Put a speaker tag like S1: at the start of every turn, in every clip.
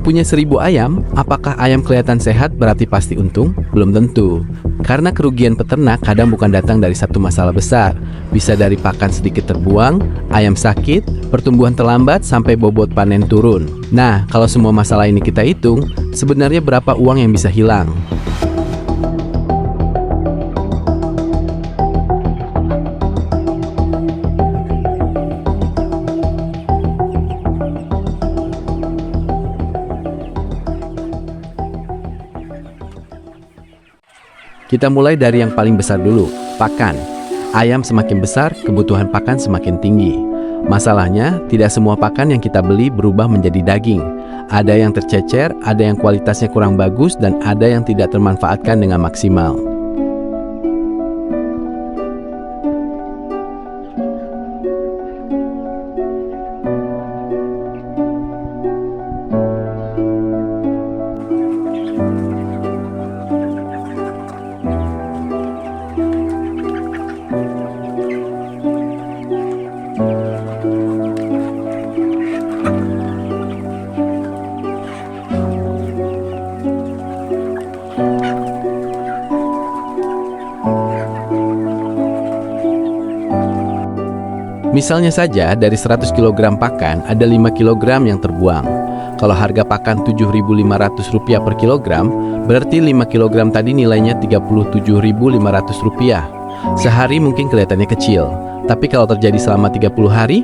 S1: punya 1.000 ayam, apakah ayam kelihatan sehat berarti pasti untung? Belum tentu. Karena kerugian peternak kadang bukan datang dari satu masalah besar. Bisa dari pakan sedikit terbuang, ayam sakit, pertumbuhan terlambat, sampai bobot panen turun. Nah, kalau semua masalah ini kita hitung, sebenarnya berapa uang yang bisa hilang? Kita mulai dari yang paling besar dulu, pakan. Ayam semakin besar, kebutuhan pakan semakin tinggi. Masalahnya, tidak semua pakan yang kita beli berubah menjadi daging. Ada yang tercecer, ada yang kualitasnya kurang bagus, dan ada yang tidak termanfaatkan dengan maksimal. Misalnya saja, dari 100 kg pakan, ada 5 kg yang terbuang. Kalau harga pakan Rp7.500 per kilogram, berarti 5 kg tadi nilainya Rp37.500. Sehari mungkin kelihatannya kecil, tapi kalau terjadi selama 30 hari,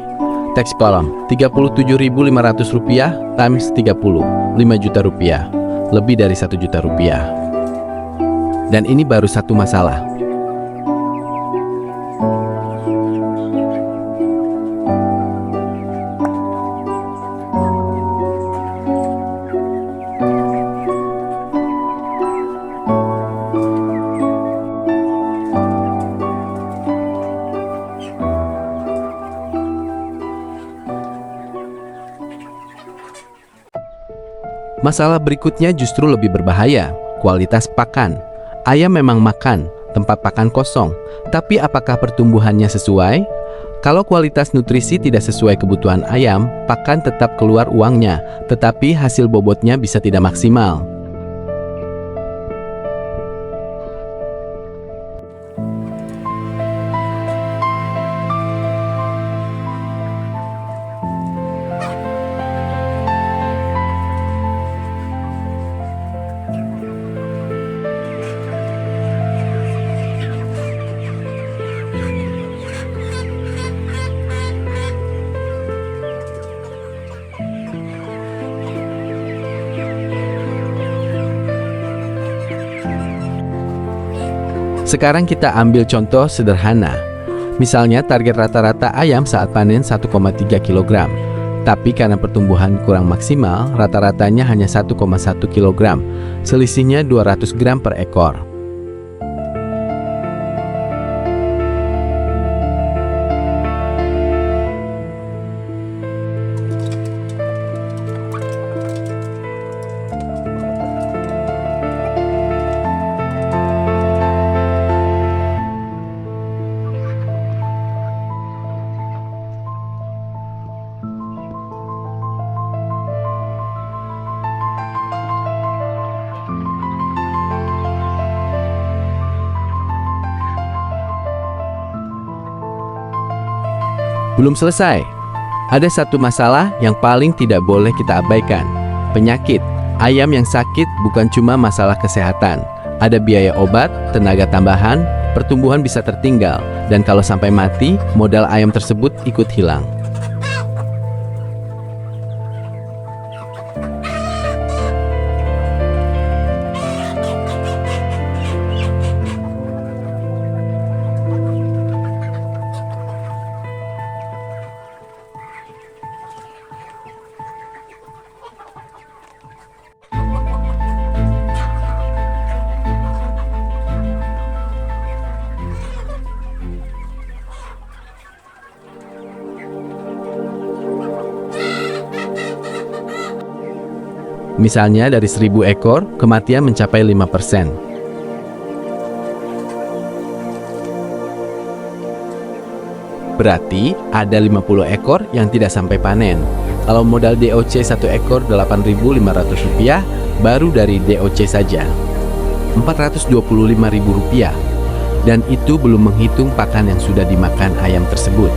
S1: teks kolom, Rp37.500 times 30, 5 juta rupiah, lebih dari 1 juta rupiah. Dan ini baru satu masalah. Masalah berikutnya justru lebih berbahaya, kualitas pakan. Ayam memang makan, tempat pakan kosong, tapi apakah pertumbuhannya sesuai? Kalau kualitas nutrisi tidak sesuai kebutuhan ayam, pakan tetap keluar uangnya, tetapi hasil bobotnya bisa tidak maksimal. Sekarang kita ambil contoh sederhana. Misalnya target rata-rata ayam saat panen 1,3 kg. Tapi karena pertumbuhan kurang maksimal, rata-ratanya hanya 1,1 kg. Selisihnya 200 gram per ekor. Belum selesai. Ada satu masalah yang paling tidak boleh kita abaikan. Penyakit. Ayam yang sakit bukan cuma masalah kesehatan. Ada biaya obat, tenaga tambahan, pertumbuhan bisa tertinggal, dan kalau sampai mati, modal ayam tersebut ikut hilang. Misalnya dari 1.000 ekor, kematian mencapai 5%. Berarti ada 50 ekor yang tidak sampai panen. Kalau modal DOC 1 ekor Rp8.500, baru dari DOC saja Rp425.000. Dan itu belum menghitung pakan yang sudah dimakan ayam tersebut.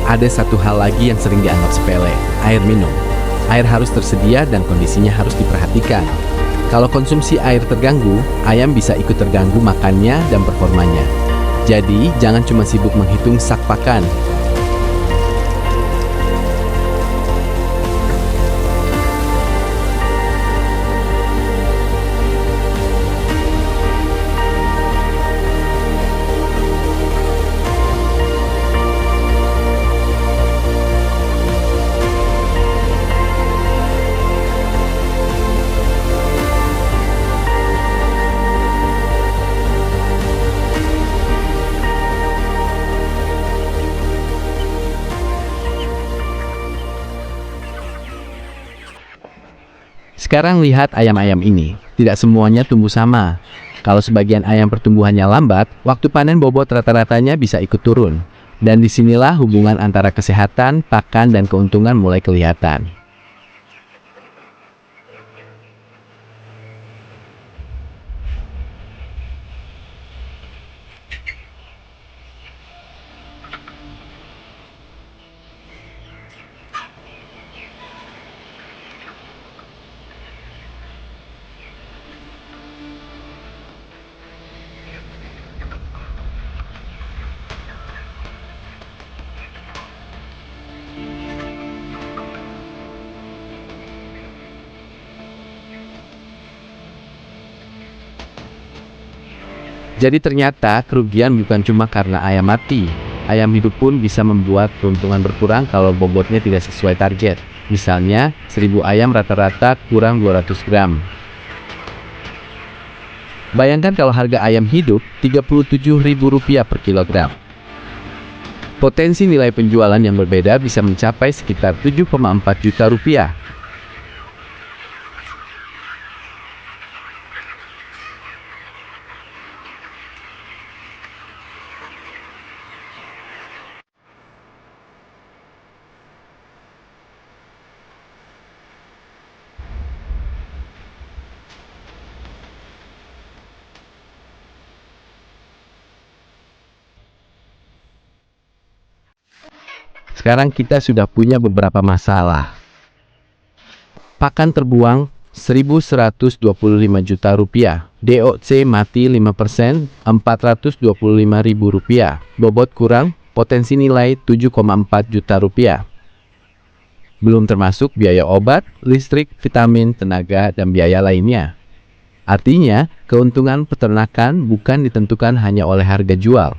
S1: Ada satu hal lagi yang sering dianggap sepele, air minum. Air harus tersedia dan kondisinya harus diperhatikan. Kalau konsumsi air terganggu, ayam bisa ikut terganggu makannya dan performanya. Jadi, jangan cuma sibuk menghitung sak pakan. Sekarang lihat ayam-ayam ini, tidak semuanya tumbuh sama. Kalau sebagian ayam pertumbuhannya lambat, waktu panen bobot rata-ratanya bisa ikut turun. Dan disinilah hubungan antara kesehatan, pakan, dan keuntungan mulai kelihatan. Jadi ternyata kerugian bukan cuma karena ayam mati. Ayam hidup pun bisa membuat keuntungan berkurang kalau bobotnya tidak sesuai target. Misalnya, 1000 ayam rata-rata kurang 200 gram. Bayangkan kalau harga ayam hidup Rp37.000 per kilogram. Potensi nilai penjualan yang berbeda bisa mencapai sekitar Rp7,4 juta. Sekarang kita sudah punya beberapa masalah. Pakan terbuang Rp1.125 juta, DOC mati 5%, Rp425.000, bobot kurang, potensi nilai Rp7,4 juta. Belum termasuk biaya obat, listrik, vitamin, tenaga, dan biaya lainnya. Artinya, keuntungan peternakan bukan ditentukan hanya oleh harga jual.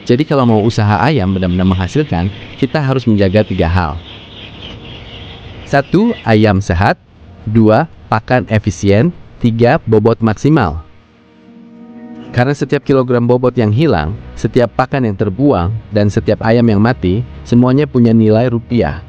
S1: Jadi kalau mau usaha ayam benar-benar menghasilkan, kita harus menjaga 3 hal. 1. Ayam sehat. 2. Pakan efisien. 3. Bobot maksimal. Karena setiap kilogram bobot yang hilang, setiap pakan yang terbuang, dan setiap ayam yang mati, semuanya punya nilai rupiah.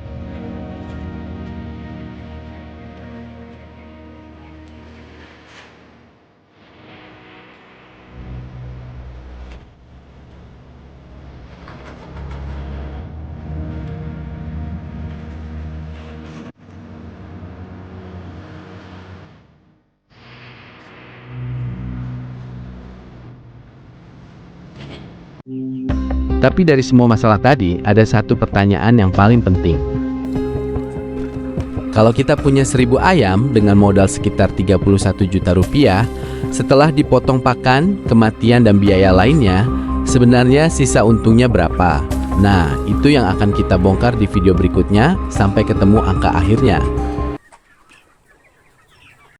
S1: Tapi dari semua masalah tadi, ada satu pertanyaan yang paling penting. Kalau kita punya 1000 ayam dengan modal sekitar Rp31 juta, setelah dipotong pakan, kematian, dan biaya lainnya, sebenarnya sisa untungnya berapa? Nah, itu yang akan kita bongkar di video berikutnya. Sampai ketemu angka akhirnya.